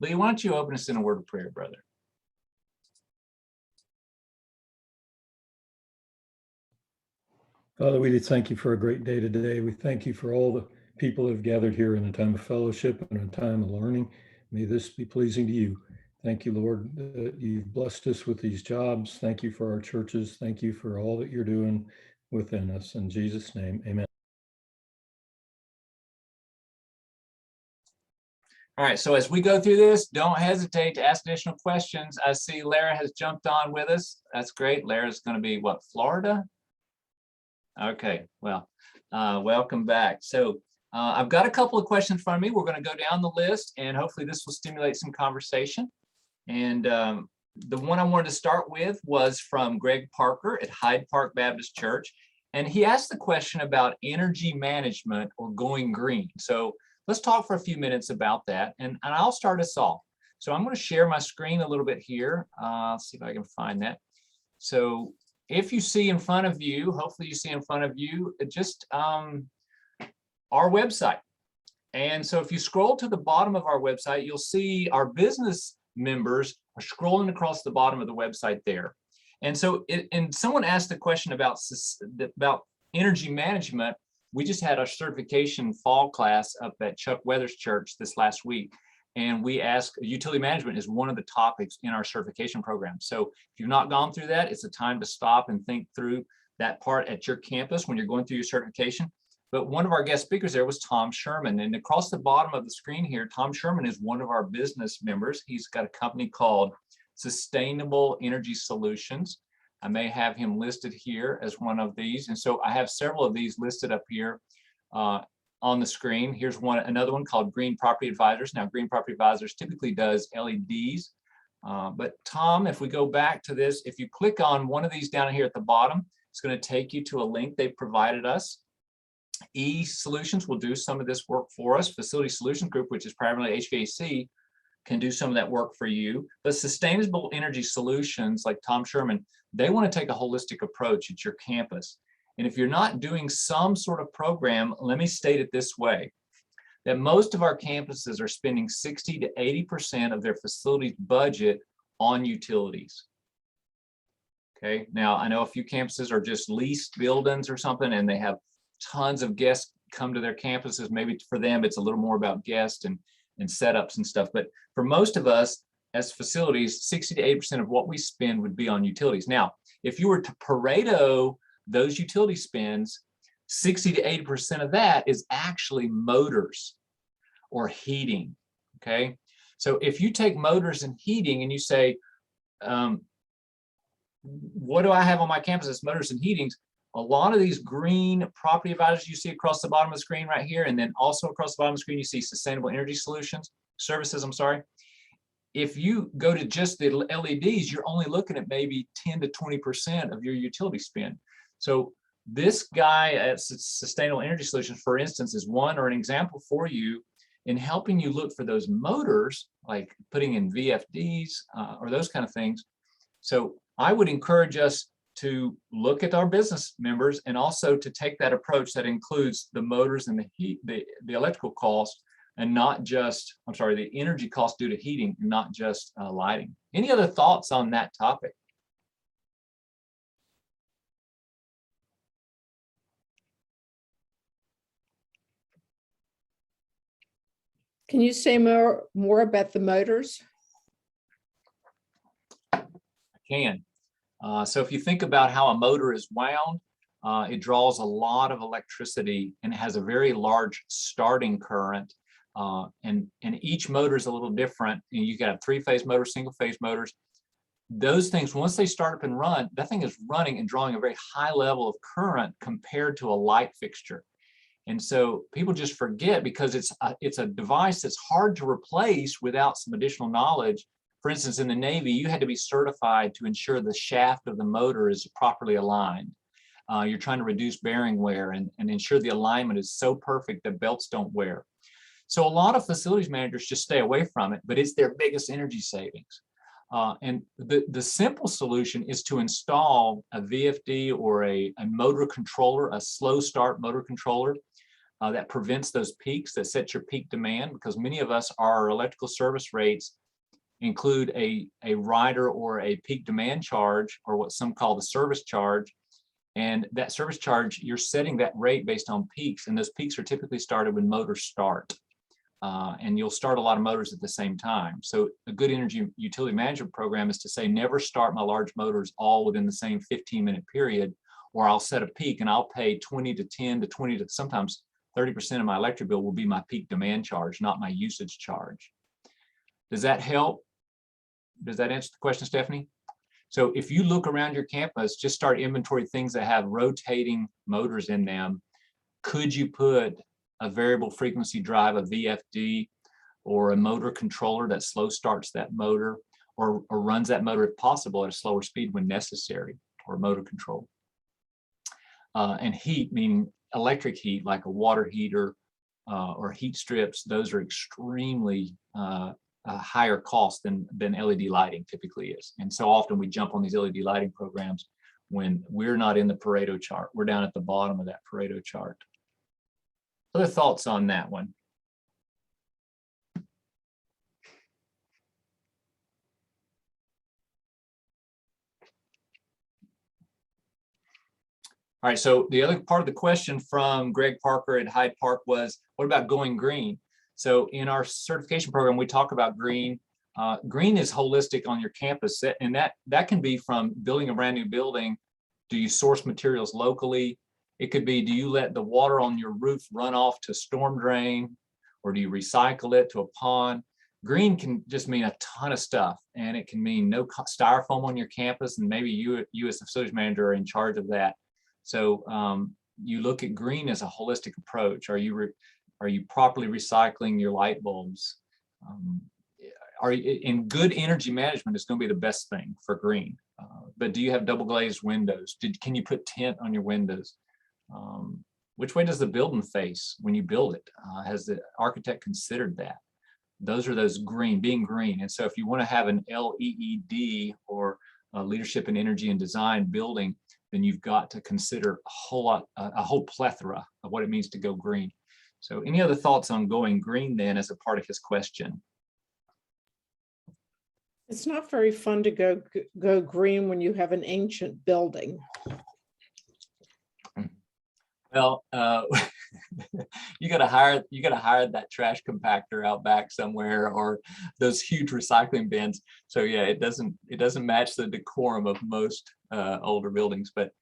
Lee, why don't you open us in a word of prayer, brother? Father, we thank you for a great day today. We thank you for all the people who have gathered here in a time of fellowship and a time of learning. May this be pleasing to you. Thank you, Lord, that you've blessed us with these jobs. Thank you for our churches. Thank you for all that you're doing within us. In Jesus' name, amen. All right, so as we go through this, don't hesitate to ask additional questions. I see Lara has jumped on with us. That's great. Lara's going to be, what, Florida? Okay, well, welcome back. So I've got a couple of questions in front of me. We're going to go down the list, and hopefully this will stimulate some conversation. And the one I wanted to start with was from Greg Parker at Hyde Park Baptist Church. And he asked the question about energy management or going green. So let's talk for a few minutes about that. And I'll start us off. So I'm going to share my screen a little bit here. Let's see if I can find that. So if you see in front of you, hopefully you see in front of you, just our website. And so if you scroll to the bottom of our website, you'll see our business members are scrolling across the bottom of the website there. And so, and someone asked a question about energy management. We just had our certification fall class up at Chuck Weathers Church this last week. And we asked, utility management is one of the topics in our certification program. So if you've not gone through that, it's a time to stop and think through that part at your campus when you're going through your certification. But one of our guest speakers there was Tom Sherman. And across the bottom of the screen here, Tom Sherman is one of our business members. He's got a company called Sustainable Energy Solutions. I may have him listed here as one of these. And so I have several of these listed up here on the screen. Here's another one called Green Property Advisors. Now, Green Property Advisors typically does LEDs. But Tom, if we go back to this, if you click on one of these down here at the bottom, it's going to take you to a link they've provided us. E-Solutions will do some of this work for us. Facility Solutions Group, which is primarily HVAC, can do some of that work for you. But Sustainable Energy Solutions, like Tom Sherman, they want to take a holistic approach at your campus. And if you're not doing some sort of program, let me state it this way, that most of our campuses are spending 60 to 80% of their facilities budget on utilities. Okay, now I know a few campuses are just leased buildings or something, and they have tons of guests come to their campuses. Maybe for them, it's a little more about guests and setups and stuff. But for most of us as facilities, 60 to 80% of what we spend would be on utilities. Now, if you were to Pareto those utility spends, 60 to 80% of that is actually motors or heating, okay? So if you take motors and heating and you say, what do I have on my campus? It's motors and heatings. A lot of these green property advisors you see across the bottom of the screen right here, and then also across the bottom of the screen, you see Sustainable Energy Solutions, services, I'm sorry. If you go to just the LEDs, you're only looking at maybe 10 to 20% of your utility spend. So this guy at Sustainable Energy Solutions, for instance, is one or an example for you in helping you look for those motors, like putting in VFDs or those kind of things. So I would encourage us to look at our business members and also to take that approach that includes the motors and the heat, the electrical cost, and not just, I'm sorry, the energy cost due to heating, and not just lighting. Any other thoughts on that topic? Can you say more about the motors? I can. So if you think about how a motor is wound, it draws a lot of electricity and it has a very large starting current. And each motor is a little different. And you got 3-phase motors, single-phase motors. Those things, once they start up and run, that thing is running and drawing a very high level of current compared to a light fixture. And so people just forget, because it's a device that's hard to replace without some additional knowledge. For instance, in the Navy, you had to be certified to ensure the shaft of the motor is properly aligned. You're trying to reduce bearing wear and ensure the alignment is so perfect that belts don't wear. So a lot of facilities managers just stay away from it, but it's their biggest energy savings. And the simple solution is to install a VFD or a motor controller, a slow start motor controller. that prevents those peaks, that sets your peak demand, because many of us, our electrical service rates include a rider or a peak demand charge, or what some call the service charge. And that service charge, you're setting that rate based on peaks, and those peaks are typically started when motors start. And you'll start a lot of motors at the same time. So a good energy utility management program is to say, never start my large motors all within the same 15-minute period, or I'll set a peak and I'll pay 20 to 10 to 20 to sometimes 30% of my electric bill will be my peak demand charge, not my usage charge. Does that help? Does that answer the question, Stephanie? So if you look around your campus, just start inventory things that have rotating motors in them. Could you put a variable frequency drive, a VFD, or a motor controller that slow starts that motor, or runs that motor if possible at a slower speed when necessary, or motor control? And heat, meaning electric heat, like a water heater or heat strips, those are extremely higher cost than LED lighting typically is. And so often we jump on these LED lighting programs when we're not in the Pareto chart. We're down at the bottom of that Pareto chart. Other thoughts on that one? All right, so the other part of the question from Greg Parker at Hyde Park was, what about going green? So in our certification program, we talk about green. Green is holistic on your campus, and that can be from building a brand new building. Do you source materials locally? It could be, do you let the water on your roof run off to storm drain, or do you recycle it to a pond? Green can just mean a ton of stuff, and it can mean no styrofoam on your campus, and maybe you as the facilities manager are in charge of that. So you look at green as a holistic approach. Are you properly recycling your light bulbs? In good energy management is going to be the best thing for green. But do you have double glazed windows? Can you put tint on your windows? Which way does the building face when you build it? Has the architect considered that? Those are those green, being green. And so if you want to have an LEED or leadership in energy and design building, then you've got to consider a whole plethora of what it means to go green. So any other thoughts on going green then as a part of his question? It's not very fun to go green when you have an ancient building. Well, you gotta hire that trash compactor out back somewhere, or those huge recycling bins. So yeah, it doesn't match the decorum of most older buildings, but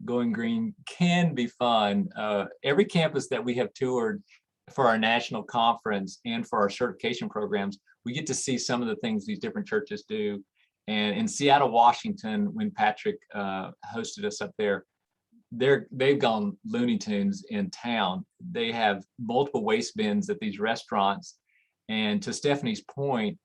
going green can be fun. Every campus that we have toured for our national conference and for our certification programs, we get to see some of the things these different churches do. And in Seattle, Washington, when Patrick hosted us up there, they've gone Looney Tunes in town. They have multiple waste bins at these restaurants. And to Stephanie's point,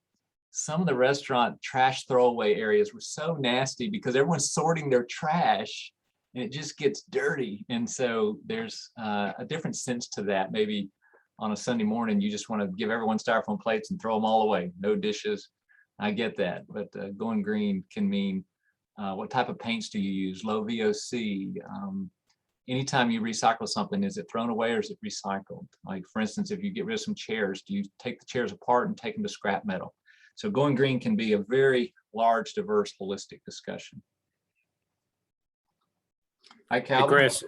some of the restaurant trash throwaway areas were so nasty because everyone's sorting their trash and it just gets dirty. And so there's a different sense to that. Maybe on a Sunday morning, you just want to give everyone styrofoam plates and throw them all away. No dishes. I get that. But going green can mean what type of paints do you use? Low VOC. Anytime you recycle something, is it thrown away or is it recycled? Like for instance, if you get rid of some chairs, do you take the chairs apart and take them to scrap metal? So going green can be a very large, diverse, holistic discussion. Hi, Calvin. Hey, Chris.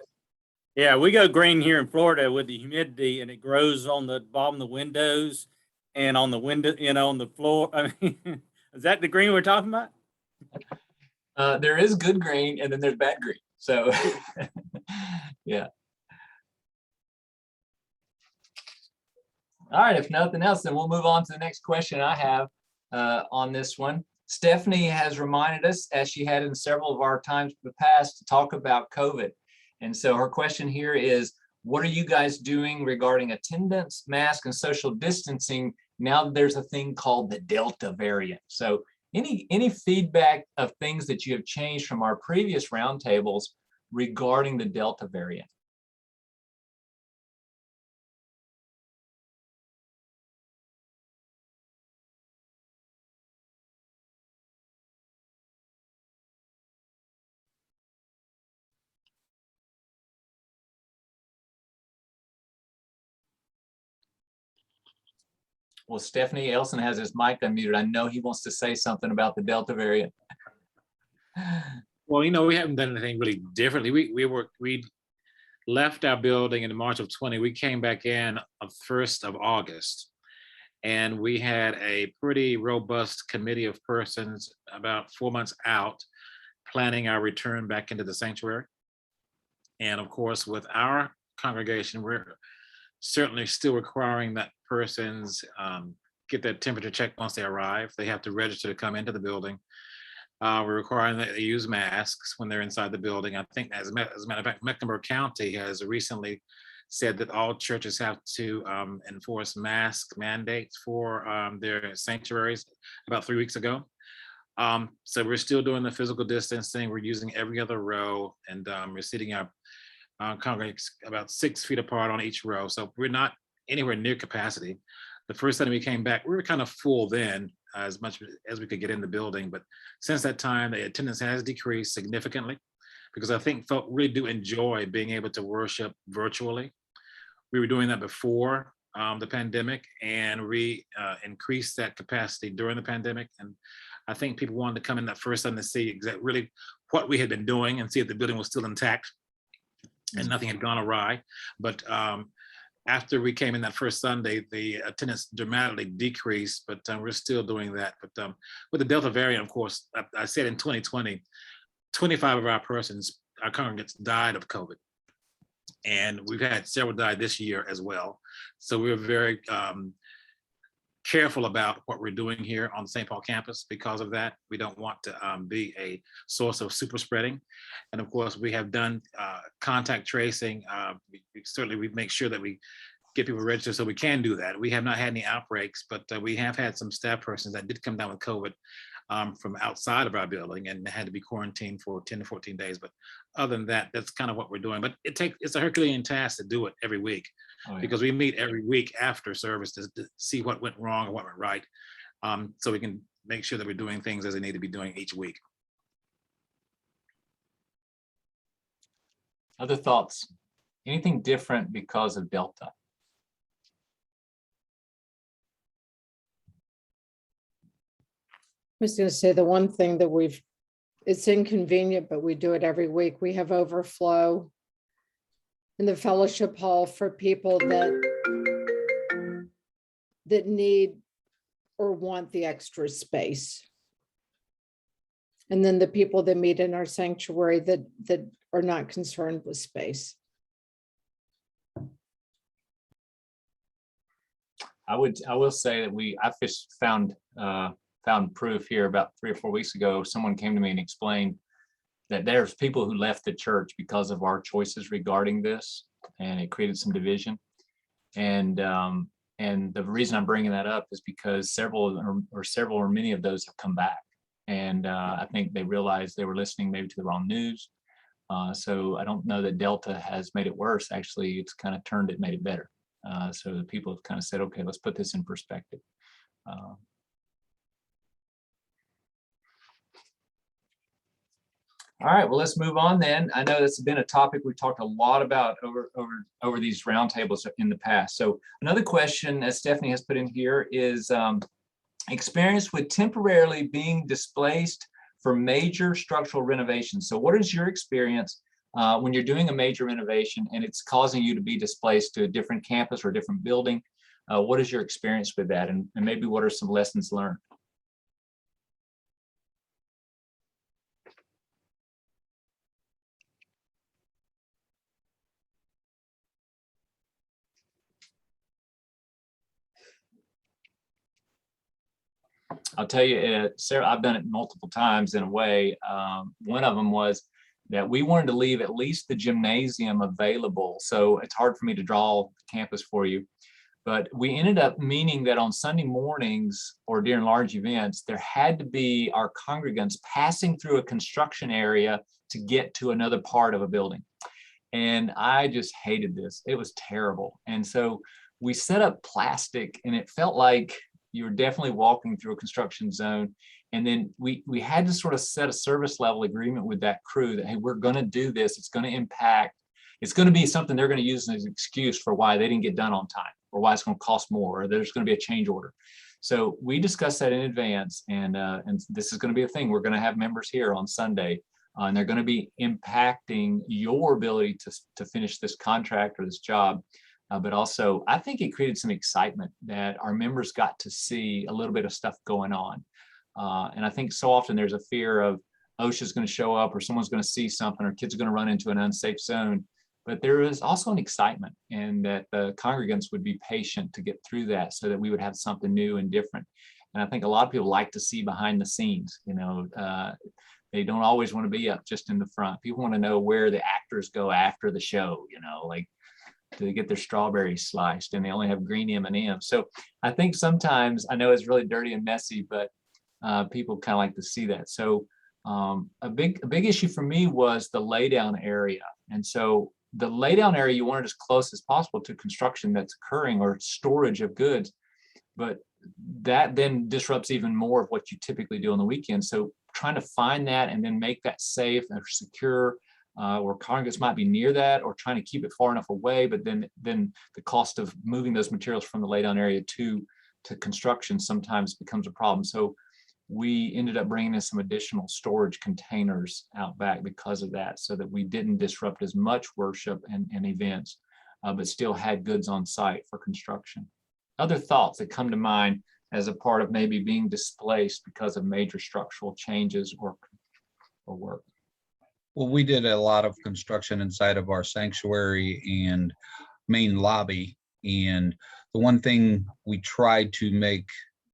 Yeah, we go green here in Florida with the humidity, and it grows on the bottom of the windows and on the window, on the floor. I mean, is that the green we're talking about? There is good green and then there's bad green. So yeah. All right, if nothing else, then we'll move on to the next question I have on this one. Stephanie has reminded us, as she had in several of our times in the past, to talk about COVID. And so her question here is, what are you guys doing regarding attendance, mask, and social distancing now that there's a thing called the Delta variant? So any feedback of things that you have changed from our previous roundtables regarding the Delta variant? Well, Stephanie Elson has his mic unmuted. I know he wants to say something about the Delta variant. Well, we haven't done anything really differently. We left our building in March of 20. We came back in on 1st of August. And we had a pretty robust committee of persons about 4 months out planning our return back into the sanctuary. And of course, with our congregation, we're certainly still requiring that persons get their temperature checked once they arrive. They have to register to come into the building. We're requiring that they use masks when they're inside the building. I think, as a matter of fact, Mecklenburg County has recently said that all churches have to enforce mask mandates for their sanctuaries about 3 weeks ago. So we're still doing the physical distancing. We're using every other row, and we're seating our congregants about 6 feet apart on each row. So we're not anywhere near capacity. The first time we came back, we were kind of full then, as much as we could get in the building. But since that time, the attendance has decreased significantly, because I think folk really do enjoy being able to worship virtually. We were doing that before the pandemic, and we increased that capacity during the pandemic. And I think people wanted to come in that first time to see really what we had been doing and see if the building was still intact and nothing had gone awry. But after we came in that first Sunday, the attendance dramatically decreased, but we're still doing that. But with the Delta variant, of course, I said in 2020, 25 of our congregants died of COVID. And we've had several die this year as well. So we're very careful about what we're doing here on the St. Paul campus because of that. We don't want to be a source of super spreading. And of course, we have done contact tracing. We make sure that we get people registered so we can do that. We have not had any outbreaks, but we have had some staff persons that did come down with COVID from outside of our building and had to be quarantined for 10 to 14 days. But other than that, that's kind of what we're doing. But it's a Herculean task to do it every week. Oh, yeah. Because we meet every week after service to see what went wrong and what went right. So we can make sure that we're doing things as they need to be doing each week. Other thoughts? Anything different because of Delta? I was going to say the one thing that it's inconvenient, but we do it every week. We have overflow in the fellowship hall for people that need or want the extra space. And then the people that meet in our sanctuary that are not concerned with space. I will say that I just found proof here about 3 or 4 weeks ago. Someone came to me and explained that there's people who left the church because of our choices regarding this, and it created some division. And the reason I'm bringing that up is because several or many of those have come back, and I think they realized they were listening maybe to the wrong news. So I don't know that Delta has made it worse. Actually, it's kind of made it better. So the people have kind of said, okay, let's put this in perspective. All right, well, let's move on then. I know that's been a topic we've talked a lot about over these roundtables in the past. So another question, as Stephanie has put in here, is experience with temporarily being displaced for major structural renovations. So what is your experience when you're doing a major renovation and it's causing you to be displaced to a different campus or a different building? What is your experience with that? And maybe what are some lessons learned? I'll tell you, Sarah, I've done it multiple times in a way. One of them was that we wanted to leave at least the gymnasium available. So it's hard for me to draw the campus for you. But we ended up meaning that on Sunday mornings or during large events, there had to be our congregants passing through a construction area to get to another part of a building. And I just hated this. It was terrible. And so we set up plastic, and it felt like you were definitely walking through a construction zone. And then we had to sort of set a service level agreement with that crew that, hey, we're going to do this. It's going to impact. It's going to be something they're going to use as an excuse for why they didn't get done on time. or why it's going to cost more, or there's going to be a change order. So we discussed that in advance, and this is going to be a thing. We're going to have members here on Sunday, and they're going to be impacting your ability to finish this contract or this job. But also, I think it created some excitement that our members got to see a little bit of stuff going on. And I think so often there's a fear of OSHA's going to show up, or someone's going to see something, or kids are going to run into an unsafe zone. But there is also an excitement, and that the congregants would be patient to get through that so that we would have something new and different. And I think a lot of people like to see behind the scenes. They don't always want to be up just in the front. People want to know where the actors go after the show, like, do they get their strawberries sliced and they only have green M&Ms. So I think sometimes, I know it's really dirty and messy, but people kind of like to see that. So a big issue for me was the laydown area. And so the laydown area, you want it as close as possible to construction that's occurring or storage of goods, but that then disrupts even more of what you typically do on the weekend. So trying to find that and then make that safe and secure, or congregants might be near that, or trying to keep it far enough away, but then the cost of moving those materials from the laydown area to construction sometimes becomes a problem. So we ended up bringing in some additional storage containers out back because of that, so that we didn't disrupt as much worship and events, but still had goods on site for construction. Other thoughts that come to mind as a part of maybe being displaced because of major structural changes or work? Well, we did a lot of construction inside of our sanctuary and main lobby. And the one thing we tried to make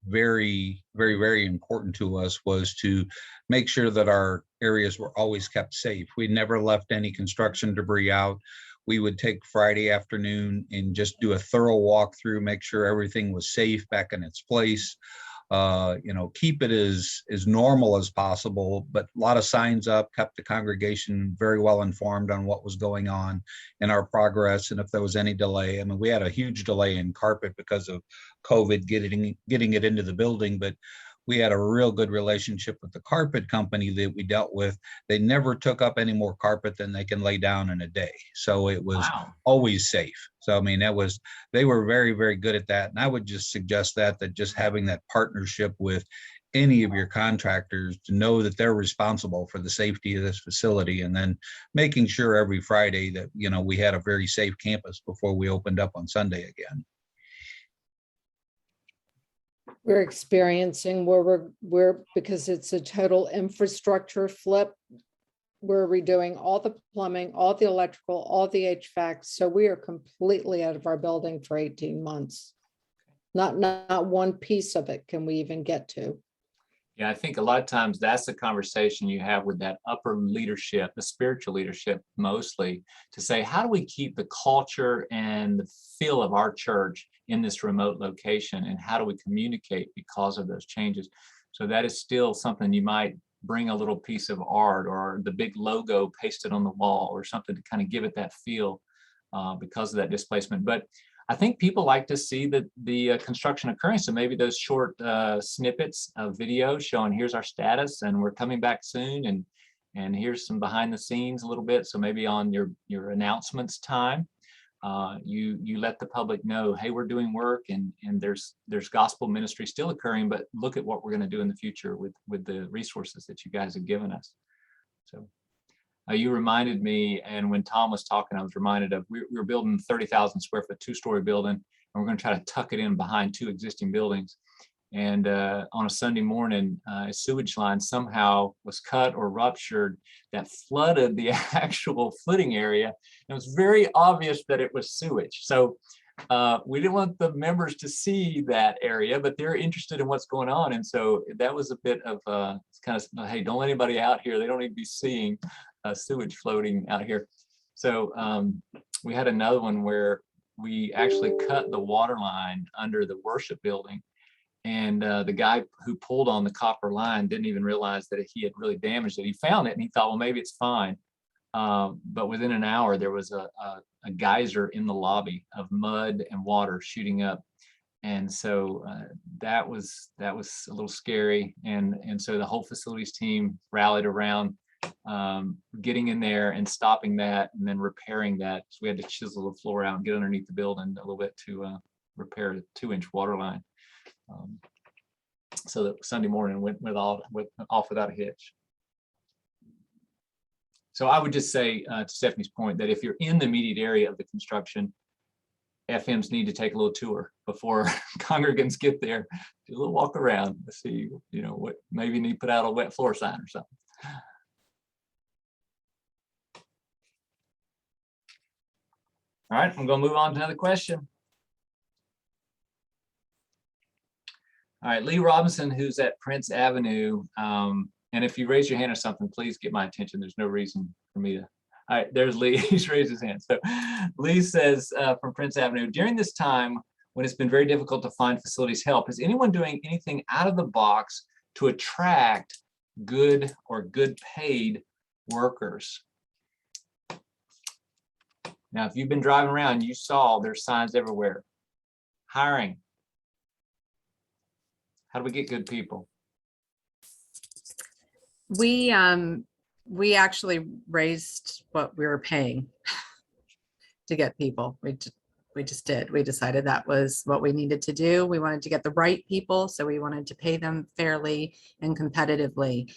very, very, very important to us was to make sure that our areas were always kept safe. We never left any construction debris out. We would take Friday afternoon and just do a thorough walkthrough, make sure everything was safe back in its place. Keep it as normal as possible, but a lot of signs up, kept the congregation very well informed on what was going on in our progress, and if there was any delay. I mean, we had a huge delay in carpet because of COVID getting it into the building, but we had a real good relationship with the carpet company that we dealt with. They never took up any more carpet than they can lay down in a day. So it was always safe. So, I mean, they were very, very good at that. And I would just suggest that just having that partnership with any of your contractors to know that they're responsible for the safety of this facility, and then making sure every Friday that, we had a very safe campus before we opened up on Sunday again. We're experiencing where we're because it's a total infrastructure flip. We're redoing all the plumbing, all the electrical, all the HVAC. So we are completely out of our building for 18 months. Not one piece of it can we even get to. Yeah, I think a lot of times that's the conversation you have with that upper leadership, the spiritual leadership mostly, to say, how do we keep the culture and the feel of our church in this remote location, and how do we communicate because of those changes? So that is still something you might bring a little piece of art or the big logo pasted on the wall or something to kind of give it that feel because of that displacement. But I think people like to see the construction occurring. So maybe those short snippets of video showing here's our status and we're coming back soon, and here's some behind the scenes a little bit. So maybe on your announcements time, you let the public know, hey, we're doing work and there's gospel ministry still occurring, but look at what we're going to do in the future with the resources that you guys have given us. So you reminded me, and when Tom was talking, I was reminded of we were building 30,000 square foot 2-story building, and we're going to try to tuck it in behind 2 existing buildings. And on a Sunday morning, a sewage line somehow was cut or ruptured that flooded the actual footing area. And it was very obvious that it was sewage. So we didn't want the members to see that area, but they're interested in what's going on. And so that was a bit of kind of, hey, don't let anybody out here. They don't need to be seeing sewage floating out here. So we had another one where we actually cut the water line under the worship building. And the guy who pulled on the copper line didn't even realize that he had really damaged it. He found it and he thought, well, maybe it's fine. But within an hour, there was a geyser in the lobby of mud and water shooting up. And so that was a little scary. And so the whole facilities team rallied around getting in there and stopping that and then repairing that. So we had to chisel the floor out and get underneath the building a little bit to repair a 2-inch water line. So that Sunday morning went off without a hitch. So I would just say to Stephanie's point that if you're in the immediate area of the construction, FMs need to take a little tour before congregants get there. Do a little walk around to see, what maybe need to put out a wet floor sign or something. All right, I'm going to move on to another question. All right, Lee Robinson, who's at Prince Avenue. And if you raise your hand or something, please get my attention. There's no reason for me to. All right, there's Lee. He's raised his hand. So Lee says from Prince Avenue, during this time when it's been very difficult to find facilities help, is anyone doing anything out of the box to attract good or good paid workers? Now, if you've been driving around, you saw there's signs everywhere. Hiring. How do we get good people? We actually raised what we were paying to get people. We just did. We decided that was what we needed to do. We wanted to get the right people, so we wanted to pay them fairly and competitively.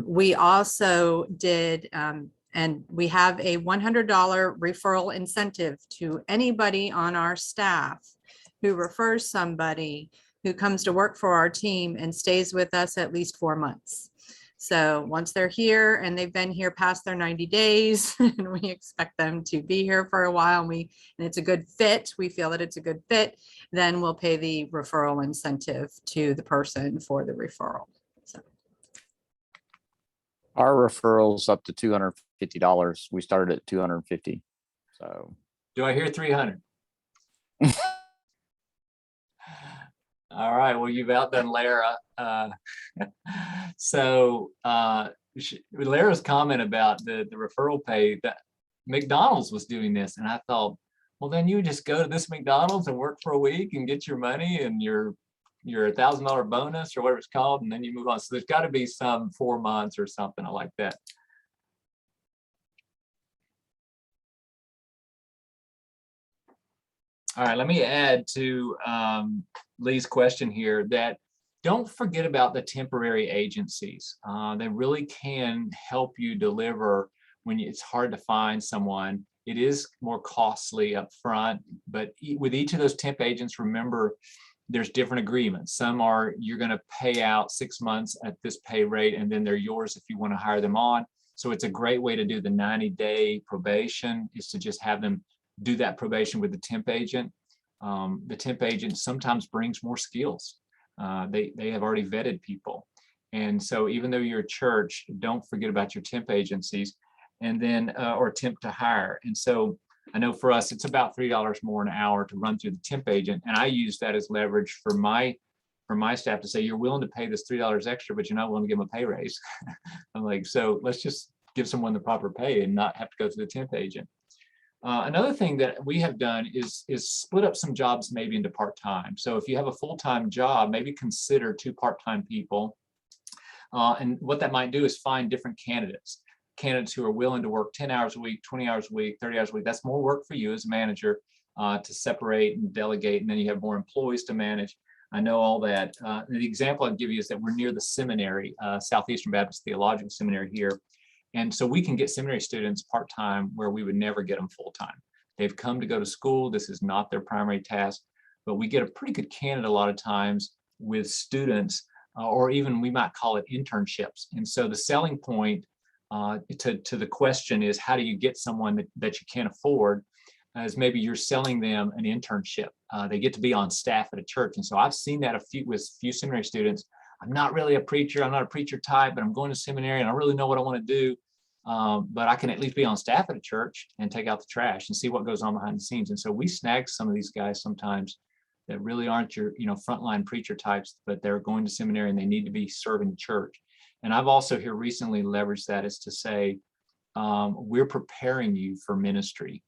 We also did, and we have a $100 referral incentive to anybody on our staff who refers somebody who comes to work for our team and stays with us at least 4 months. So once they're here and they've been here past their 90 days, and we expect them to be here for a while, and it's a good fit, we feel that it's a good fit, then we'll pay the referral incentive to the person for the referral. So our referrals up to $250. We started at $250. So do I hear 300? All right, well, you've outdone Lara. So Lara's comment about the referral pay, that McDonald's was doing this, and I thought, well, then you just go to this McDonald's and work for a week and get your money and your $1,000 bonus or whatever it's called, and then you move on. So there's got to be some 4 months or something like that. All right, let me add to Lee's question here that don't forget about the temporary agencies. They really can help you deliver when it's hard to find someone. It is more costly up front, but with each of those temp agents, remember, there's different agreements. Some are you're going to pay out 6 months at this pay rate, and then they're yours if you want to hire them on. So it's a great way to do the 90-day probation, is to just have them do that probation with the temp agent. The temp agent sometimes brings more skills. They have already vetted people. And so even though you're a church, don't forget about your temp agencies, and then or temp to hire. And so I know for us, it's about $3 more an hour to run through the temp agent. And I use that as leverage for my staff to say, you're willing to pay this $3 extra, but you're not willing to give them a pay raise. I'm like, so let's just give someone the proper pay and not have to go through the temp agent. Another thing that we have done is split up some jobs maybe into part-time. So if you have a full-time job, maybe consider 2 part-time people. And what that might do is find different candidates who are willing to work 10 hours a week, 20 hours a week, 30 hours a week. That's more work for you as a manager to separate and delegate, and then you have more employees to manage. I know all that. The example I'd give you is that we're near the seminary, Southeastern Baptist Theological Seminary here. And so we can get seminary students part-time where we would never get them full-time. They've come to go to school. This is not their primary task, but we get a pretty good candidate a lot of times with students, or even we might call it internships. And so the selling point to the question is, how do you get someone that you can't afford? As maybe you're selling them an internship. They get to be on staff at a church. And so I've seen that with a few seminary students. I'm not really a preacher. I'm not a preacher type, but I'm going to seminary and I really know what I want to do. But I can at least be on staff at a church and take out the trash and see what goes on behind the scenes. And so we snag some of these guys sometimes that really aren't your, frontline preacher types, but they're going to seminary and they need to be serving the church. And I've also here recently leveraged that as to say, we're preparing you for ministry.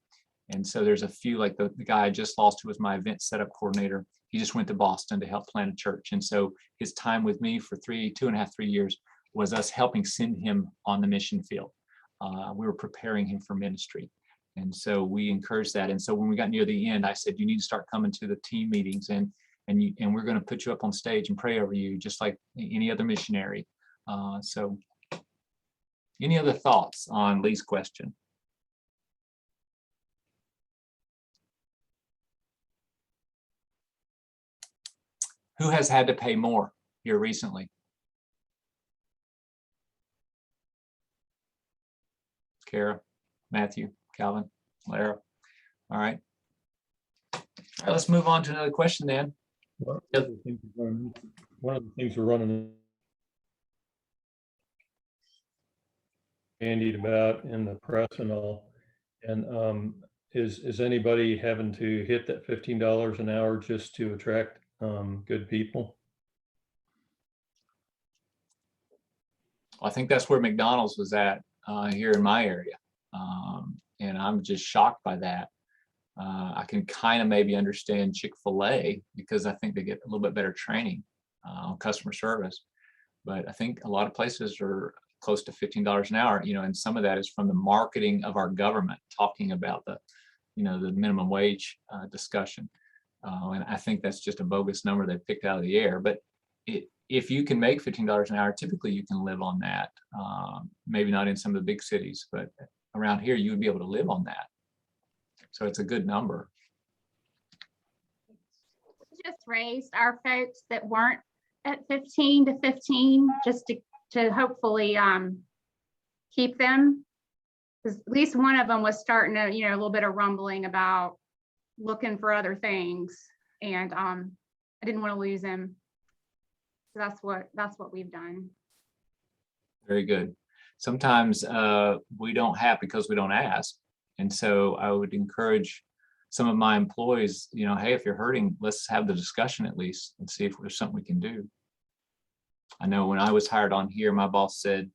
And so there's a few, like the guy I just lost who was my event setup coordinator. He just went to Boston to help plant a church. And so his time with me for 2.5, 3 years was us helping send him on the mission field. We were preparing him for ministry. And so we encourage that. And so when we got near the end, I said, you need to start coming to the team meetings, and we're going to put you up on stage and pray over you, just like any other missionary. So any other thoughts on Lee's question? Who has had to pay more here recently? Kara, Matthew, Calvin, Lara. All right. All right, let's move on to another question then. One of the things we're running bandied about in the press and all, and is anybody having to hit that $15 an hour just to attract good people? I think that's where McDonald's was at here in my area. And I'm just shocked by that. I can kind of maybe understand Chick-fil-A because I think they get a little bit better training on customer service. But I think a lot of places are close to $15 an hour, and some of that is from the marketing of our government talking about the minimum wage discussion. And I think that's just a bogus number they picked out of the air. But if you can make $15 an hour, typically you can live on that. Maybe not in some of the big cities, but around here you would be able to live on that. So it's a good number. Just raised our folks that weren't at 15 to 15 just to hopefully keep them. Because at least one of them was starting to, a little bit of rumbling about looking for other things. And I didn't want to lose him. So that's what we've done. Very good. Sometimes we don't have because we don't ask. And so I would encourage some of my employees, hey, if you're hurting, let's have the discussion at least and see if there's something we can do. I know when I was hired on here, my boss said,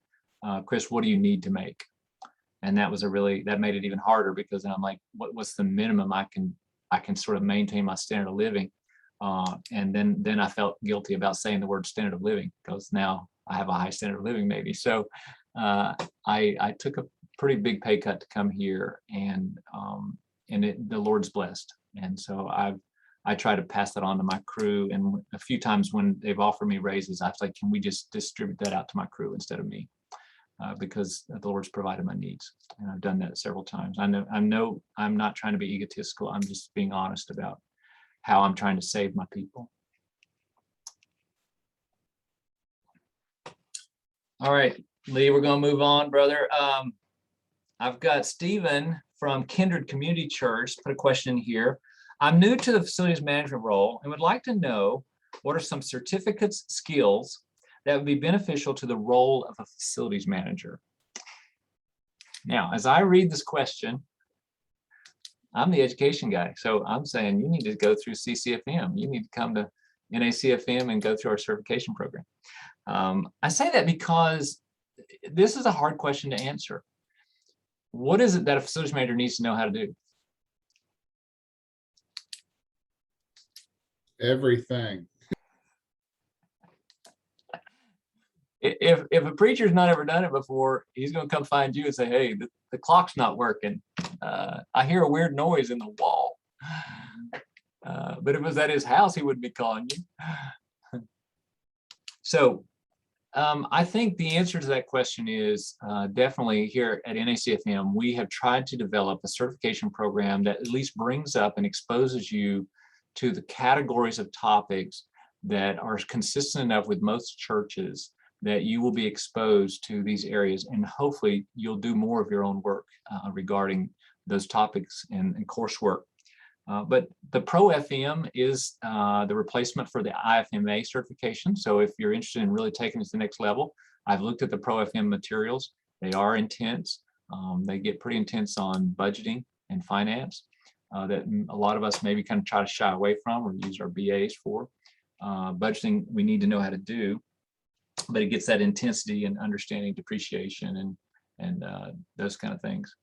Chris, what do you need to make? And that made it even harder because then I'm like, what's the minimum I can sort of maintain my standard of living? And then I felt guilty about saying the word standard of living because now I have a high standard of living maybe. So I took a pretty big pay cut to come here, and the Lord's blessed. And so I try to pass that on to my crew. And a few times when they've offered me raises, I was like, can we just distribute that out to my crew instead of me? Because the Lord's provided my needs. And I've done that several times. I know I'm not trying to be egotistical. I'm just being honest about how I'm trying to save my people. All right, Lee, we're going to move on, brother. I've got Stephen from Kindred Community Church put a question in here. I'm new to the facilities management role and would like to know what are some certificates, skills that would be beneficial to the role of a facilities manager. Now, as I read this question, I'm the education guy. So I'm saying you need to go through CCFM. You need to come to NACFM and go through our certification program. I say that because this is a hard question to answer. What is it that a facilities manager needs to know how to do? Everything. If a preacher's not ever done it before, he's going to come find you and say, hey, the clock's not working. I hear a weird noise in the wall. But if it was at his house, he wouldn't be calling you. So I think the answer to that question is definitely here at NACFM, we have tried to develop a certification program that at least brings up and exposes you to the categories of topics that are consistent enough with most churches that you will be exposed to these areas, and hopefully you'll do more of your own work regarding those topics and coursework. But the Pro FM is the replacement for the IFMA certification. So if you're interested in really taking it to the next level, I've looked at the Pro FM materials. They are intense. They get pretty intense on budgeting and finance that a lot of us maybe kind of try to shy away from or use our BAs for. Budgeting, we need to know how to do, but it gets that intensity and understanding depreciation and those kind of things.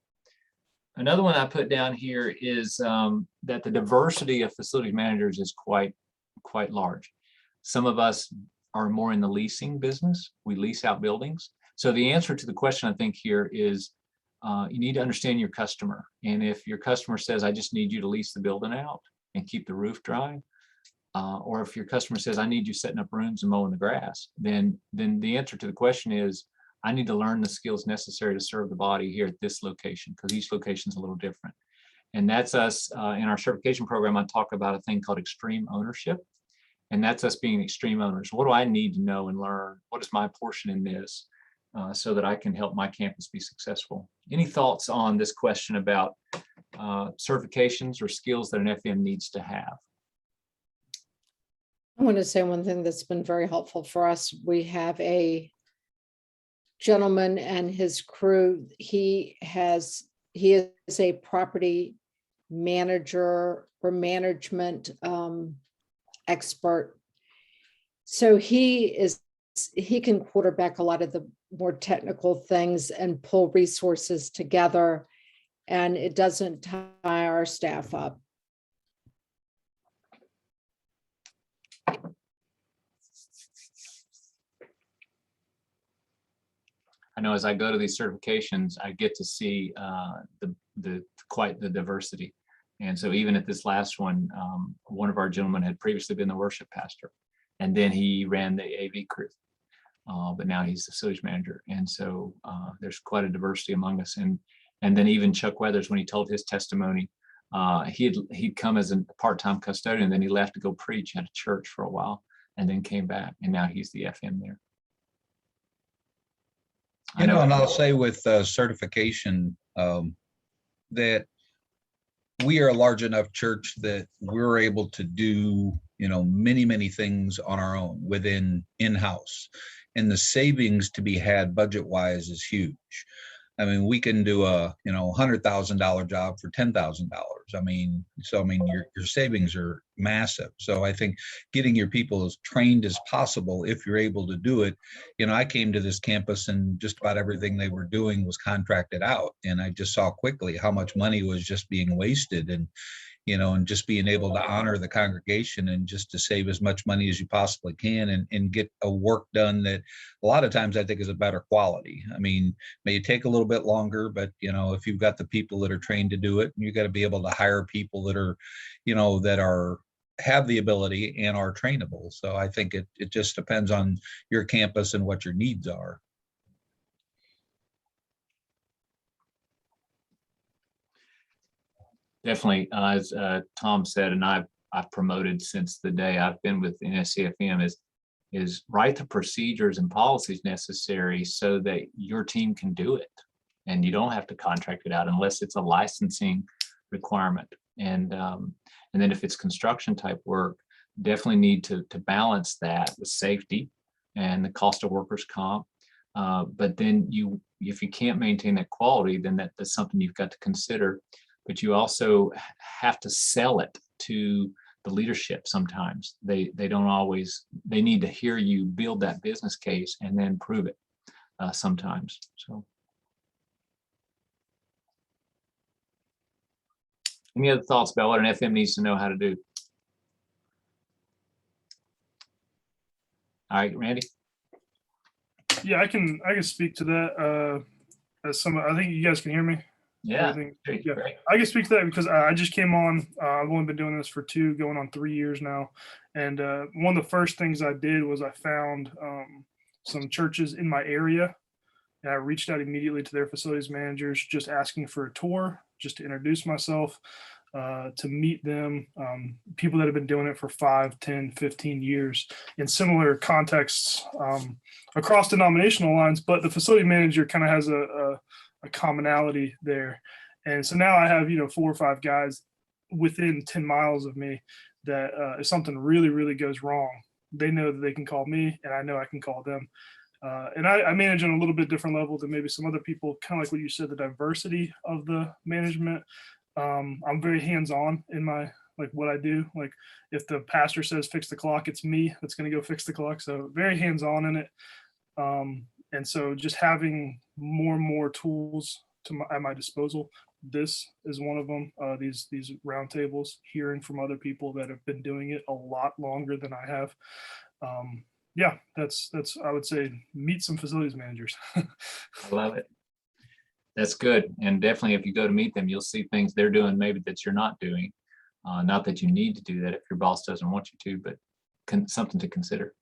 Another one I put down here is that the diversity of facilities managers is quite large. Some of us are more in the leasing business. We lease out buildings. So the answer to the question I think here is you need to understand your customer. And if your customer says, I just need you to lease the building out and keep the roof dry, or if your customer says, I need you setting up rooms and mowing the grass, then the answer to the question is, I need to learn the skills necessary to serve the body here at this location, because each location is a little different. And that's us in our certification program. I talk about a thing called extreme ownership. And that's us being extreme owners. What do I need to know and learn? What is my portion in this so that I can help my campus be successful? Any thoughts on this question about certifications or skills that an FM needs to have? I want to say one thing that's been very helpful for us. We have a gentleman and his crew. He is a property manager or management expert. So he can quarterback a lot of the more technical things and pull resources together, and it doesn't tie our staff up. I know as I go to these certifications, I get to see quite the diversity. And so even at this last one, one of our gentlemen had previously been the worship pastor, and then he ran the AV crew, but now he's the facilities manager. And so there's quite a diversity among us. And then even Chuck Weathers, when he told his testimony, he'd come as a part-time custodian, then he left to go preach at a church for a while, and then came back, and now he's the FM there. And I'll say with certification that we are a large enough church that we're able to do, many things on our own within in-house, and the savings to be had budget-wise is huge. I mean, we can do a $100,000 job for $10,000. Your savings are massive. So I think getting your people as trained as possible, if you're able to do it. I came to this campus and just about everything they were doing was contracted out, and I just saw quickly how much money was just being wasted, and just being able to honor the congregation and just to save as much money as you possibly can and get a work done that a lot of times I think is a better quality. I mean, may take a little bit longer, but if you've got the people that are trained to do it, you got to be able to hire people that are, have the ability and are trainable. So I think it just depends on your campus and what your needs are. Definitely, as Tom said, and I've promoted since the day I've been with NACFM, is write the procedures and policies necessary so that your team can do it, and you don't have to contract it out unless it's a licensing requirement. And then if it's construction type work, definitely need to balance that with safety and the cost of workers' comp. But then if you can't maintain that quality, then that's something you've got to consider. But you also have to sell it to the leadership sometimes. They don't always, they need to hear you build that business case and then prove it sometimes. So. Any other thoughts about what an FM needs to know how to do? All right, Randy. Yeah, I can speak to that. I think you guys can hear me. Yeah, yeah. I can speak to that because I just came on. I've only been doing this for 2, going on 3 years now. And one of the first things I did was I found some churches in my area, and I reached out immediately to their facilities managers, just asking for a tour, just to introduce myself, to meet them, people that have been doing it for 5, 10, 15 years in similar contexts across denominational lines, but the facility manager kind of has a commonality there. And so now I have, 4 or 5 guys within 10 miles of me that if something really, really goes wrong, they know that they can call me, and I know I can call them. And I manage on a little bit different level than maybe some other people, kind of like what you said, the diversity of the management. I'm very hands-on in what I do. Like if the pastor says fix the clock, it's me that's going to go fix the clock. So very hands-on in it. And so just having more and more tools at my disposal. This is one of them. These roundtables, hearing from other people that have been doing it a lot longer than I have. Yeah, that's I would say meet some facilities managers. I love it. That's good. And definitely if you go to meet them, you'll see things they're doing maybe that you're not doing. Not that you need to do that if your boss doesn't want you to, but something to consider.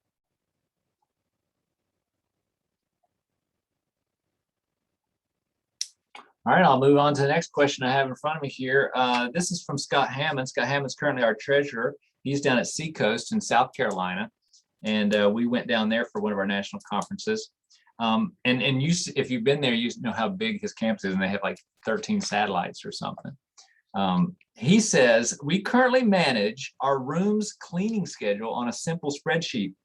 All right, I'll move on to the next question I have in front of me here. This is from Scott Hammond. Scott Hammond's currently our treasurer. He's down at Seacoast in South Carolina. And we went down there for one of our national conferences. And you, if you've been there, you know how big his campus is, and they have like 13 satellites or something. He says, we currently manage our room's cleaning schedule on a simple spreadsheet.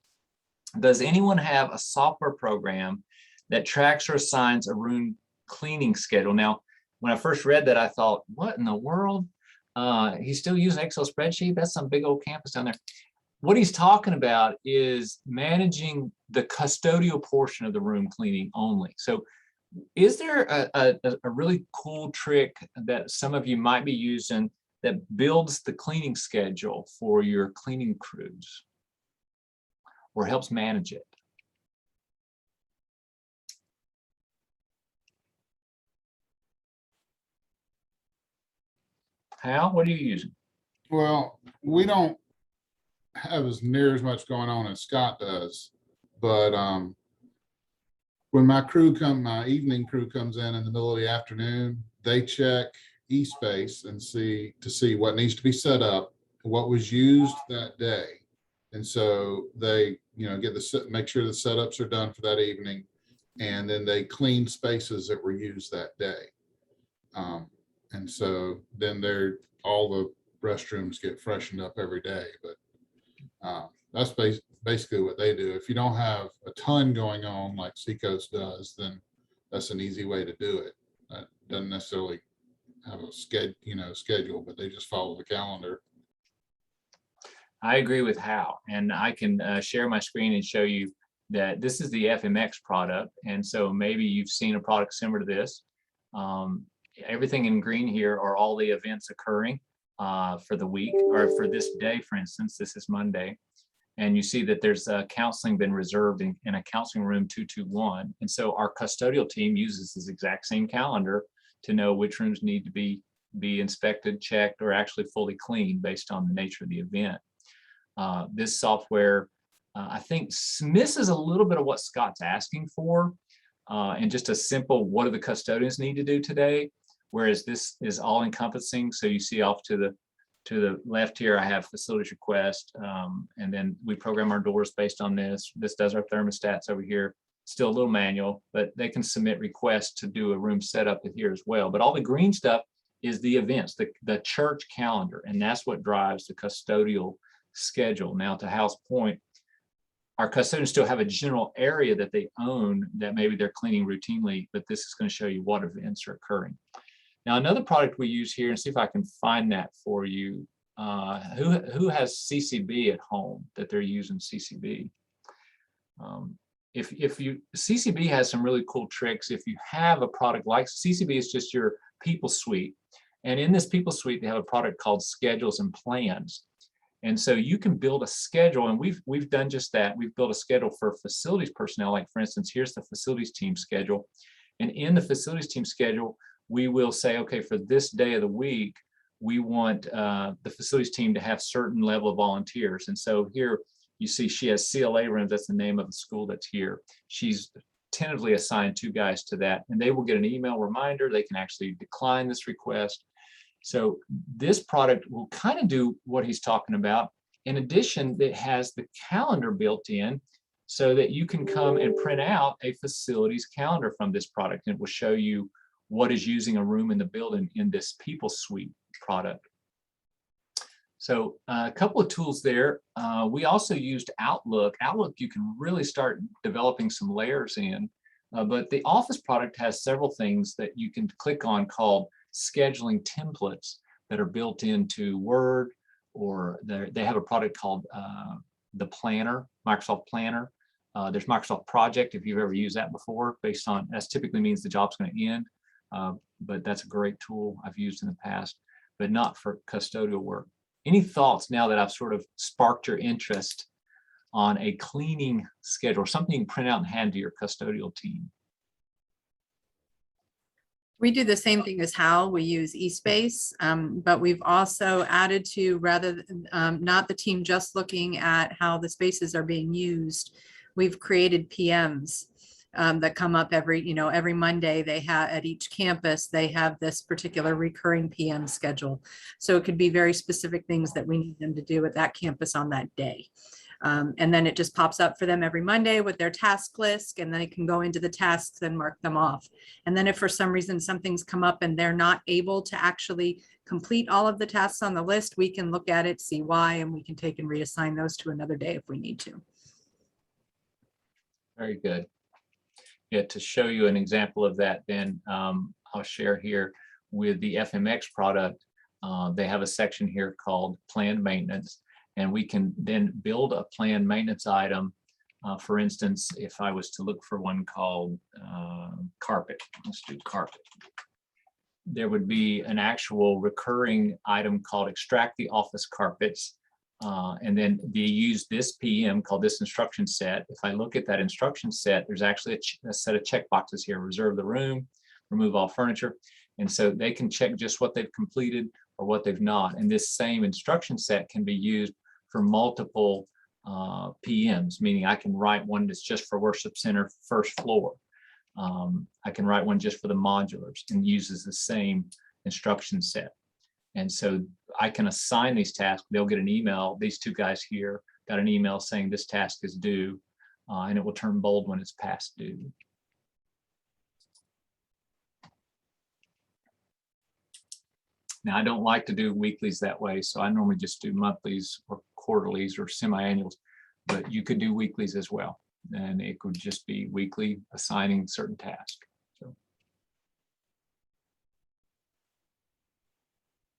Does anyone have a software program that tracks or assigns a room cleaning schedule? Now, when I first read that, I thought, what in the world? He's still using Excel spreadsheet? That's some big old campus down there. What he's talking about is managing the custodial portion of the room cleaning only. So is there a really cool trick that some of you might be using that builds the cleaning schedule for your cleaning crews or helps manage it? Hal, what are you using? Well, we don't have as near as much going on as Scott does, but when my evening crew comes in the middle of the afternoon, they check eSpace and see what needs to be set up, what was used that day, and so they make sure the setups are done for that evening, and then they clean spaces that were used that day, and so then all the restrooms get freshened up every day, but that's basically what they do. If you don't have a ton going on like Seacoast does, then that's an easy way to do it. That doesn't necessarily have a schedule, but they just follow the calendar. I agree with Hal, and I can share my screen and show you that this is the FMX product. And so maybe you've seen a product similar to this. Everything in green here are all the events occurring for the week, or for this day, for instance. This is Monday. And you see that there's counseling been reserved in a counseling room 221. And so our custodial team uses this exact same calendar to know which rooms need to be inspected, checked, or actually fully cleaned based on the nature of the event. This software, I think, misses a little bit of what Scott's asking for, and just a simple, what do the custodians need to do today? Whereas this is all encompassing. So you see off to the left here, I have facilities request, and then we program our doors based on this. This does our thermostats over here. Still a little manual, but they can submit requests to do a room setup here as well. But all the green stuff is the events, the church calendar, and that's what drives the custodial schedule. Now, to Hal's point, our custodians still have a general area that they own that maybe they're cleaning routinely, but this is going to show you what events are occurring. Now, another product we use here, and see if I can find that for you. Who has CCB at home that they're using CCB? CCB has some really cool tricks. If you have a product like CCB, is just your people suite. And in this people suite, they have a product called Schedules and Plans. And so you can build a schedule, and we've done just that. We've built a schedule for facilities personnel. Like, for instance, here's the facilities team schedule. And in the facilities team schedule, we will say, okay, for this day of the week, we want the facilities team to have certain level of volunteers. And so here you see she has CLA rooms. That's the name of the school that's here. She's tentatively assigned 2 guys to that, and they will get an email reminder. They can actually decline this request. So this product will kind of do what he's talking about. In addition, it has the calendar built in so that you can come and print out a facilities calendar from this product, and it will show you what is using a room in the building in this people suite product. So a couple of tools there. We also used Outlook. Outlook, you can really start developing some layers in, but the Office product has several things that you can click on called scheduling templates that are built into Word, or they have a product called the Planner, Microsoft Planner. There's Microsoft Project, if you've ever used that before, based on, that typically means the job's going to end. But that's a great tool I've used in the past, but not for custodial work. Any thoughts now that I've sort of sparked your interest on a cleaning schedule, something you can print out and hand to your custodial team? We do the same thing as Hal. We use eSpace, but we've also added to, rather than not the team just looking at how the spaces are being used, we've created PMs that come up every Monday. They have at each campus, they have this particular recurring PM schedule. So it could be very specific things that we need them to do at that campus on that day. And then it just pops up for them every Monday with their task list, and then they can go into the tasks and mark them off. And then if for some reason something's come up and they're not able to actually complete all of the tasks on the list, we can look at it, see why, and we can take and reassign those to another day if we need to. Very good. Yeah, to show you an example of that, then I'll share here with the FMX product. They have a section here called planned maintenance. And we can then build a planned maintenance item. For instance, if I was to look for one called carpet, let's do carpet. There would be an actual recurring item called extract the office carpets. And then they use this PM called this instruction set. If I look at that instruction set, there's actually a set of check boxes here: reserve the room, remove all furniture. And so they can check just what they've completed or what they've not. And this same instruction set can be used for multiple PMs, meaning I can write one that's just for worship center first floor. I can write one just for the modulars and uses the same instruction set. And so I can assign these tasks. They'll get an email. These two guys here got an email saying this task is due, and it will turn bold when it's past due. Now, I don't like to do weeklies that way, so I normally just do monthlies or quarterlies or semi-annuals, but you could do weeklies as well. And it could just be weekly assigning certain tasks. So.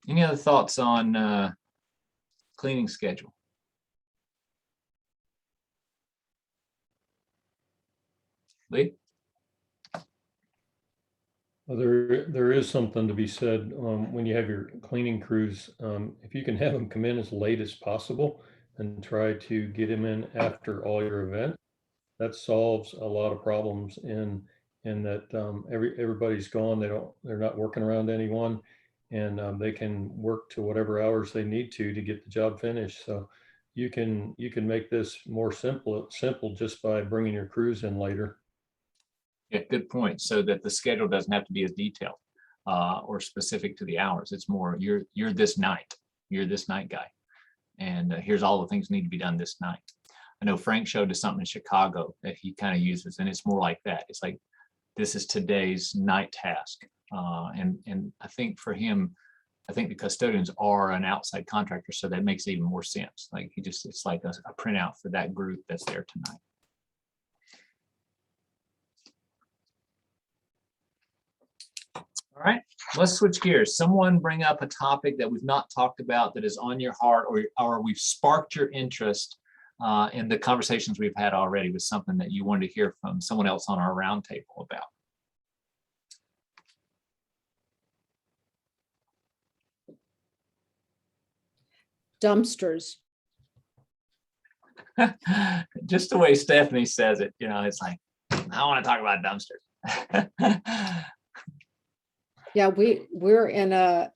Any other thoughts on cleaning schedule? Lee? Well, there is something to be said when you have your cleaning crews. If you can have them come in as late as possible and try to get them in after all your events, that solves a lot of problems in that everybody's gone. They're not working around anyone, and they can work to whatever hours they need to get the job finished. So you can make this more simple just by bringing your crews in later. Yeah, good point. So that the schedule doesn't have to be as detailed or specific to the hours. It's more you're this night, you're this night guy, and here's all the things need to be done this night. I know Frank showed us something in Chicago that he kind of uses, and it's more like that. It's like this is today's night task, and I think for him, I think the custodians are an outside contractor, so that makes even more sense. Like it's like a printout for that group that's there tonight. All right, let's switch gears. Someone bring up a topic that we've not talked about that is on your heart, or we've sparked your interest in the conversations we've had already, with something that you wanted to hear from someone else on our roundtable about. Dumpsters. Just the way Stephanie says it, it's like, I want to talk about dumpsters. Yeah, we're in a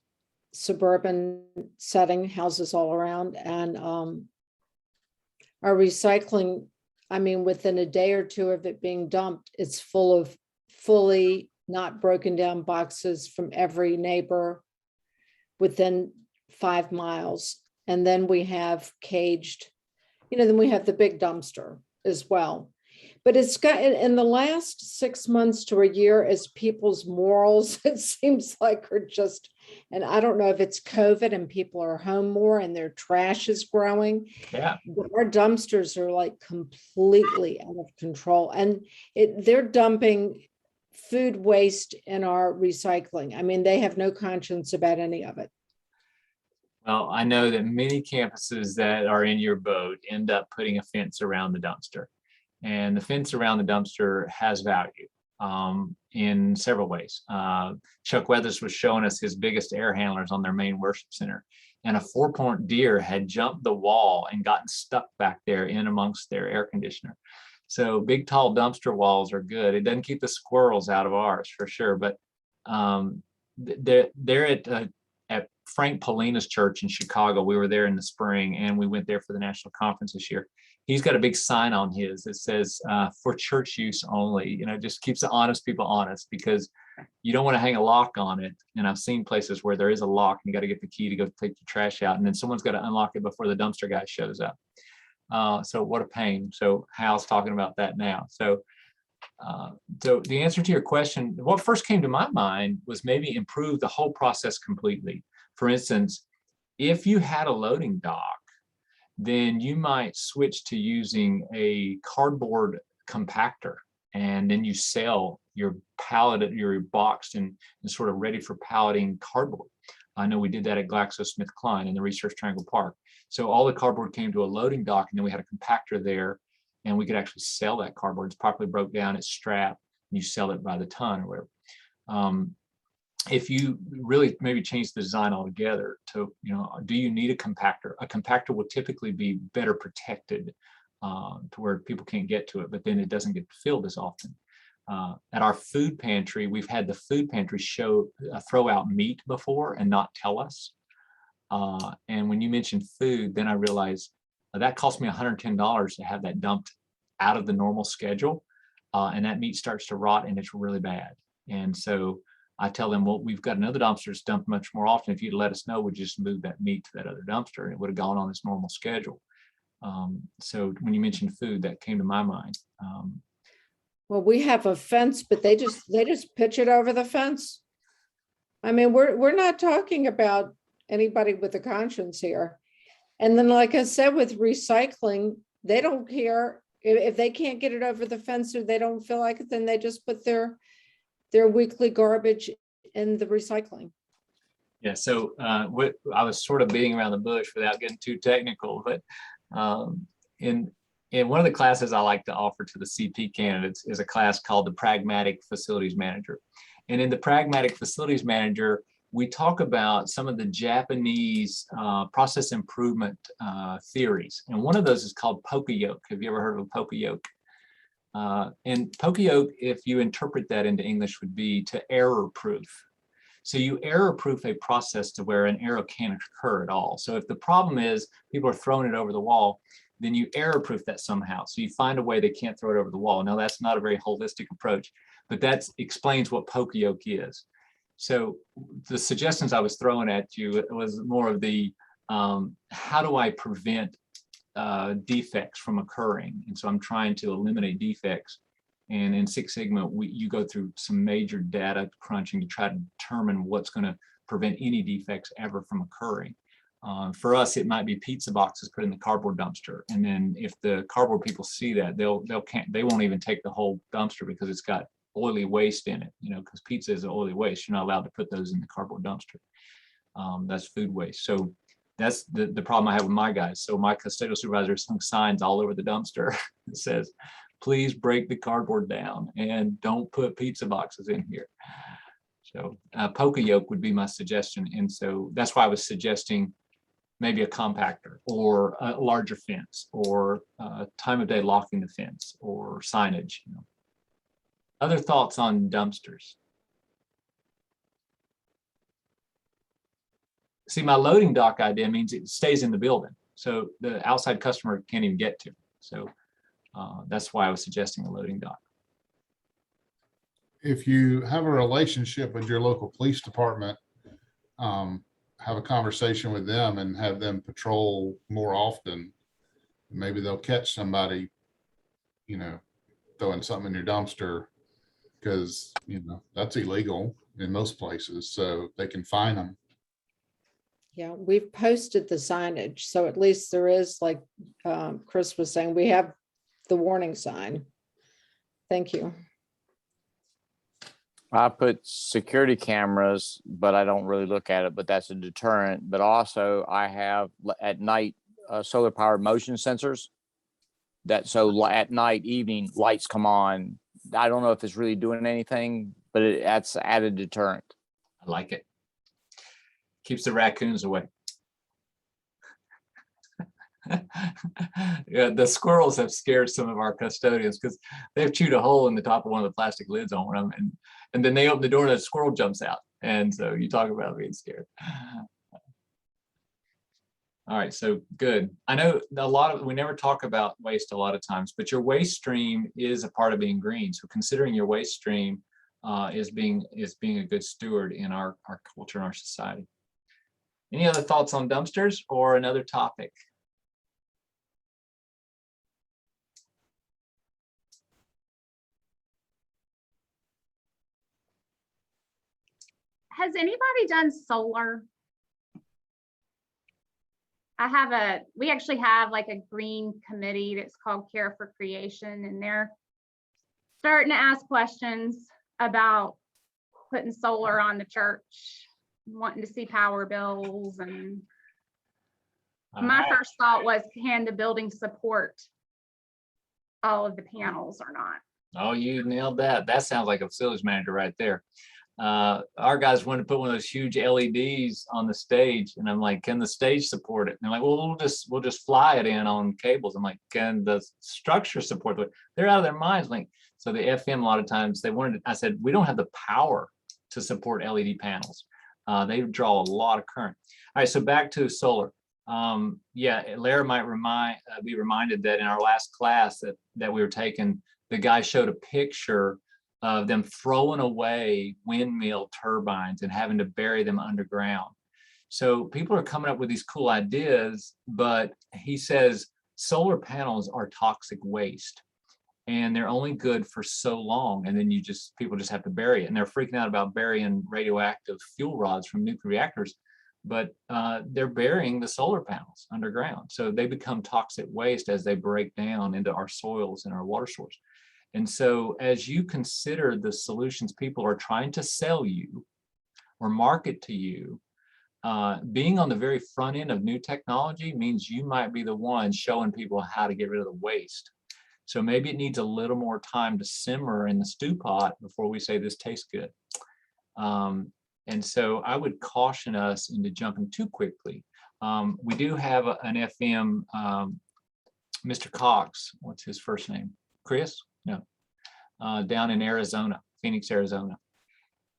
suburban setting, houses all around, and our recycling, I mean, within a day or two of it being dumped, it's full of fully not broken down boxes from every neighbor within 5 miles. And then we have caged, then we have the big dumpster as well. But it's got, in the last 6 months to a year, as people's morals, it seems like, are just, and I don't know if it's COVID and people are home more and their trash is growing. Yeah. But our dumpsters are like completely out of control, and they're dumping food waste in our recycling. I mean, they have no conscience about any of it. Well, I know that many campuses that are in your boat end up putting a fence around the dumpster. And the fence around the dumpster has value in several ways. Chuck Weathers was showing us his biggest air handlers on their main worship center. And a 4-point deer had jumped the wall and gotten stuck back there in amongst their air conditioner. So big, tall dumpster walls are good. It doesn't keep the squirrels out of ours for sure, but They're at Frank Polina's church in Chicago. We were there in the spring, and we went there for the national conference this year. He's got a big sign on his that says for church use only. You know, just keeps the honest people honest, because you don't want to hang a lock on it. And I've seen places where there is a lock and you got to get the key to go take the trash out, and then someone's got to unlock it before the dumpster guy shows up. So what a pain. So Hal's talking about that now. So the answer to your question, what first came to my mind was maybe improve the whole process completely. For instance, if you had a loading dock, then you might switch to using a cardboard compactor, and then you sell your pallet, your boxed and sort of ready for palleting cardboard. I know we did that at GlaxoSmithKline in the Research Triangle Park. So all the cardboard came to a loading dock, and then we had a compactor there, and we could actually sell that cardboard. It's properly broke down, it's strapped, and you sell it by the ton or whatever. If you really maybe change the design altogether to, you know, do you need a compactor? A compactor will typically be better protected to where people can't get to it, but then it doesn't get filled as often. At our food pantry, we've had the food pantry throw out meat before and not tell us. And when you mentioned food, then I realized that cost me $110 to have that dumped out of the normal schedule. And that meat starts to rot, and it's really bad. And so I tell them, well, we've got another dumpster that's dumped much more often. If you'd let us know, we'd just move that meat to that other dumpster, and it would have gone on its normal schedule. So when you mentioned food, that came to my mind. Well, we have a fence, but they just pitch it over the fence. I mean, we're not talking about anybody with a conscience here. And then, like I said, with recycling, they don't care if they can't get it over the fence or they don't feel like it, then they just put their weekly garbage in the recycling. Yeah, so what I was sort of beating around the bush without getting too technical, but in one of the classes I like to offer to the CP candidates is a class called the Pragmatic Facilities Manager. And in the Pragmatic Facilities Manager, we talk about some of the Japanese process improvement theories. And one of those is called poka-yoke. Have you ever heard of a poka-yoke? And poka-yoke, if you interpret that into English, would be to error-proof. So you error-proof a process to where an error can't occur at all. So if the problem is people are throwing it over the wall, then you error-proof that somehow. So you find a way they can't throw it over the wall. Now that's not a very holistic approach, but that explains what poka-yoke is. So the suggestions I was throwing at you was more of the, how do I prevent defects from occurring? And so I'm trying to eliminate defects. And in Six Sigma, you go through some major data crunching to try to determine what's going to prevent any defects ever from occurring. For us, it might be pizza boxes put in the cardboard dumpster. And then if the cardboard people see that, they won't even take the whole dumpster because it's got oily waste in it, you know, because pizza is an oily waste. You're not allowed to put those in the cardboard dumpster. That's food waste. So that's the problem I have with my guys. So my custodial supervisor has hung signs all over the dumpster that says, please break the cardboard down and don't put pizza boxes in here. So poka-yoke would be my suggestion. And so that's why I was suggesting maybe a compactor or a larger fence or time of day locking the fence or signage. You know. Other thoughts on dumpsters? See, my loading dock idea means it stays in the building. So the outside customer can't even get to it. So that's why I was suggesting a loading dock. If you have a relationship with your local police department, have a conversation with them and have them patrol more often. Maybe they'll catch somebody, you know, throwing something in your dumpster, because, you know, that's illegal in most places, so they can fine them. Yeah, we've posted the signage, so at least there is, like Chris was saying, we have the warning sign. Thank you. I put security cameras, but I don't really look at it, but that's a deterrent. But also I have at night solar powered motion sensors that so at night, evening lights come on. I don't know if it's really doing anything, but that's added deterrent. I like it. Keeps the raccoons away. Yeah, the squirrels have scared some of our custodians because they've chewed a hole in the top of one of the plastic lids on them, and then they open the door and a squirrel jumps out. And so you talk about being scared. All right, so good. I know we never talk about waste a lot of times, but your waste stream is a part of being green. So considering your waste stream is being a good steward in our culture and our society. Any other thoughts on dumpsters or another topic? Has anybody done solar? We actually have like a green committee that's called Care for Creation, and they're starting to ask questions about putting solar on the church, wanting to see power bills. And my first thought was, can the building support all of the panels or not? Oh, you nailed that. That sounds like a facilities manager right there. Our guys wanted to put one of those huge LEDs on the stage, and I'm like, can the stage support it? And they're like, well, we'll just fly it in on cables. I'm like, can the structure support it? They're out of their minds. Like, so the FM, a lot of times I said, we don't have the power to support LED panels. They draw a lot of current. All right, so back to solar. Yeah, Lara might be reminded that in our last class that we were taking, the guy showed a picture of them throwing away windmill turbines and having to bury them underground. So people are coming up with these cool ideas, but he says solar panels are toxic waste and they're only good for so long. And then people just have to bury it. And they're freaking out about burying radioactive fuel rods from nuclear reactors, but they're burying the solar panels underground. So they become toxic waste as they break down into our soils and our water source. And so as you consider the solutions people are trying to sell you or market to you, being on the very front end of new technology means you might be the one showing people how to get rid of the waste. So maybe it needs a little more time to simmer in the stew pot before we say this tastes good. And so I would caution us into jumping too quickly. We do have an FM, Mr. Cox, what's his first name? Chris? No, down in Arizona, Phoenix, Arizona.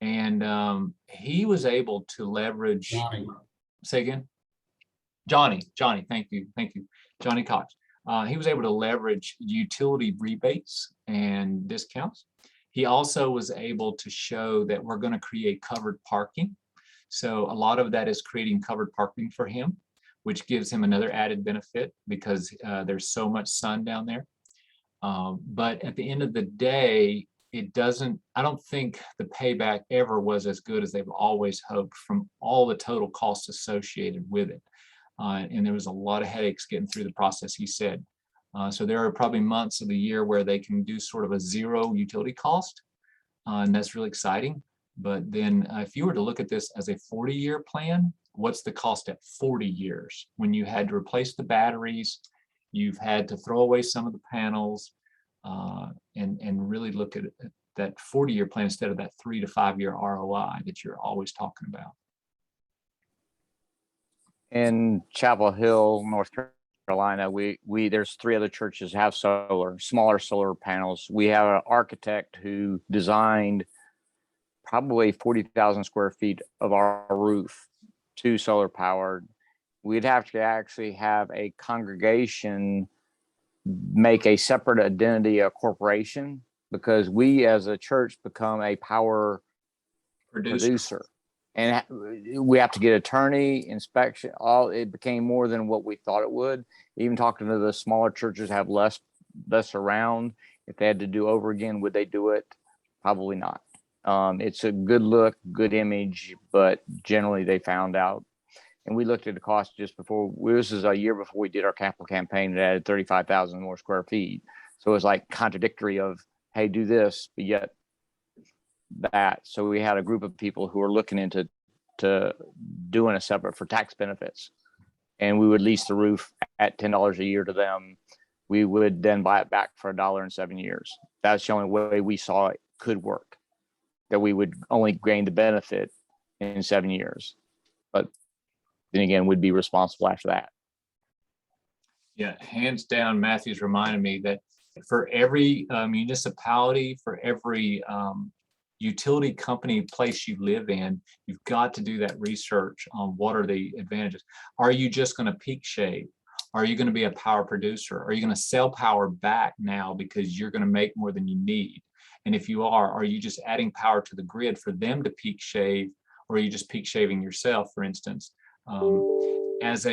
And he was able to leverage, Johnny. Say again? Johnny, thank you. Johnny Cox. He was able to leverage utility rebates and discounts. He also was able to show that we're going to create covered parking. So a lot of that is creating covered parking for him, which gives him another added benefit because there's so much sun down there. But at the end of the day, I don't think the payback ever was as good as they've always hoped from all the total costs associated with it. And there was a lot of headaches getting through the process, he said. So there are probably months of the year where they can do sort of a zero utility cost, and that's really exciting. But then if you were to look at this as a 40-year plan, what's the cost at 40 years? When you had to replace the batteries, you've had to throw away some of the panels, and really look at that 40-year plan instead of that 3 to 5 year ROI that you're always talking about. In Chapel Hill, North Carolina, there's 3 other churches have smaller solar panels. We have an architect who designed probably 40,000 square feet of our roof to solar powered. We'd have to actually have a congregation make a separate identity, a corporation, because we as a church become a power producer. And we have to get attorney inspection. It became more than what we thought it would. Even talking to the smaller churches have less around. If they had to do over again, would they do it? Probably not. It's a good look, good image, but generally they found out. And we looked at the cost just before. This is a year before we did our capital campaign that added 35,000 more square feet. So it was like contradictory of, hey, do this, but yet that. So we had a group of people who were looking into doing a separate for tax benefits, and we would lease the roof at $10 a year to them. We would then buy it back for $1 in 7 years. That's the only way we saw it could work, that we would only gain the benefit in 7 years, but then again, would be responsible after that. Yeah, hands down, Matthew's reminded me that for every municipality, for every utility company place you live in, you've got to do that research on what are the advantages. Are you just going to peak shave? Are you going to be a power producer? Are you going to sell power back now because you're going to make more than you need? And if you are you just adding power to the grid for them to peak shave, or are you just peak shaving yourself, for instance? As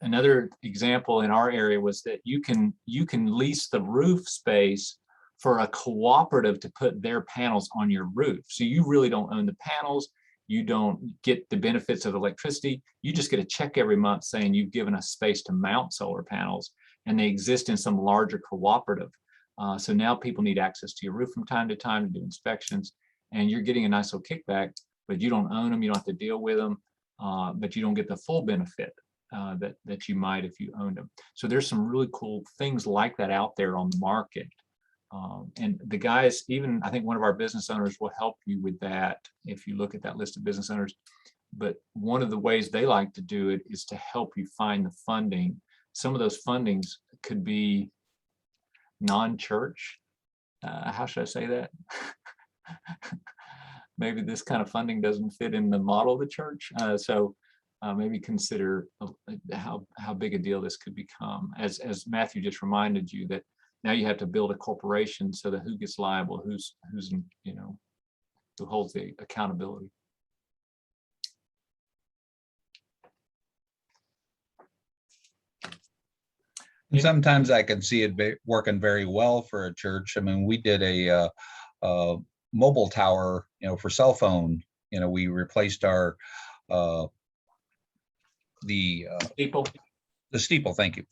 another example in our area was that you can lease the roof space for a cooperative to put their panels on your roof. So you really don't own the panels. You don't get the benefits of electricity. You just get a check every month saying you've given us space to mount solar panels, and they exist in some larger cooperative. So now people need access to your roof from time to time to do inspections, and you're getting a nice little kickback, but you don't own them. You don't have to deal with them, but you don't get the full benefit that you might if you owned them. So there's some really cool things like that out there on the market. And the guys, even I think one of our business owners will help you with that if you look at that list of business owners. But one of the ways they like to do it is to help you find the funding. Some of those fundings could be non-church. How should I say that? Maybe this kind of funding doesn't fit in the model of the church. So maybe consider how big a deal this could become. As Matthew just reminded you, that now you have to build a corporation so that who gets liable, who's who holds the accountability. And sometimes I can see it working very well for a church. I mean, we did a mobile tower, for cell phone. We replaced our the steeple, thank you,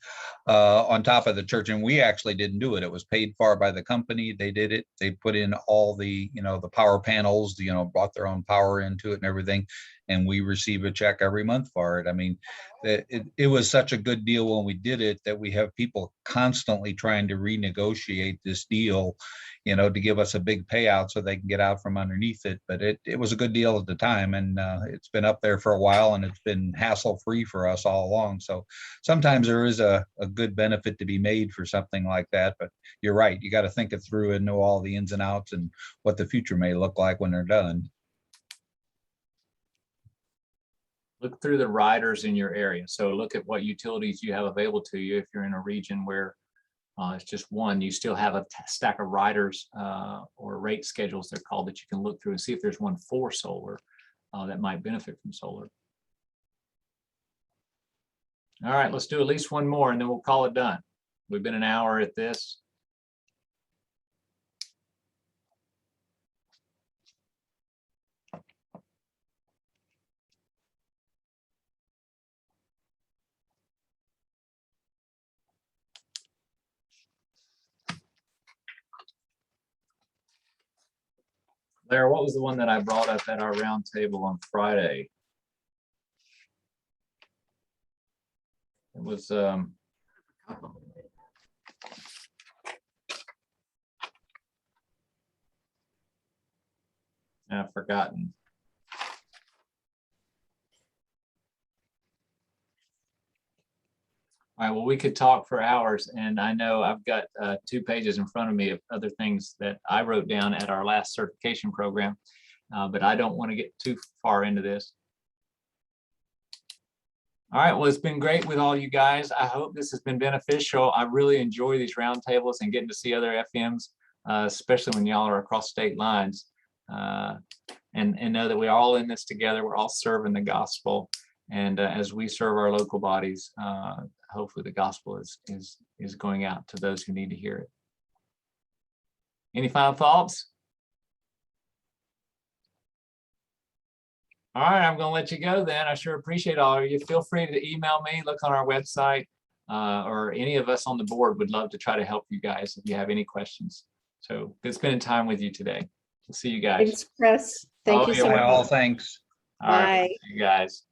on top of the church, and we actually didn't do it. It was paid for by the company. They did it. They put in all the, the power panels, brought their own power into it and everything, and we receive a check every month for it. I mean, it was such a good deal when we did it that we have people constantly trying to renegotiate this deal, to give us a big payout so they can get out from underneath it. But it was a good deal at the time, and it's been up there for a while, and it's been hassle-free for us all along. So sometimes there is a good benefit to be made for something like that. But you're right, you got to think it through and know all the ins and outs and what the future may look like when they're done. Look through the riders in your area. So look at what utilities you have available to you. If you're in a region where it's just one, you still have a stack of riders or rate schedules, they're called, that you can look through and see if there's one for solar that might benefit from solar. All right, let's do at least one more and then we'll call it done. We've been an hour at this. Larry, what was the one that I brought up at our round table on Friday? It was I've forgotten. All right, well, we could talk for hours, and I know I've got 2 pages in front of me of other things that I wrote down at our last certification program, but I don't want to get too far into this. All right, well, it's been great with all you guys. I hope this has been beneficial. I really enjoy these roundtables and getting to see other FMs, especially when y'all are across state lines, and know that we're all in this together. We're all serving the gospel. And as we serve our local bodies, hopefully the gospel is going out to those who need to hear it. Any final thoughts? All right, I'm going to let you go then. I sure appreciate all of you. Feel free to email me, look on our website, or any of us on the board would love to try to help you guys if you have any questions. So good spending time with you today. We'll see you guys. Thanks, Chris. Thank you so you're much. All thanks. All right, Bye. see you guys.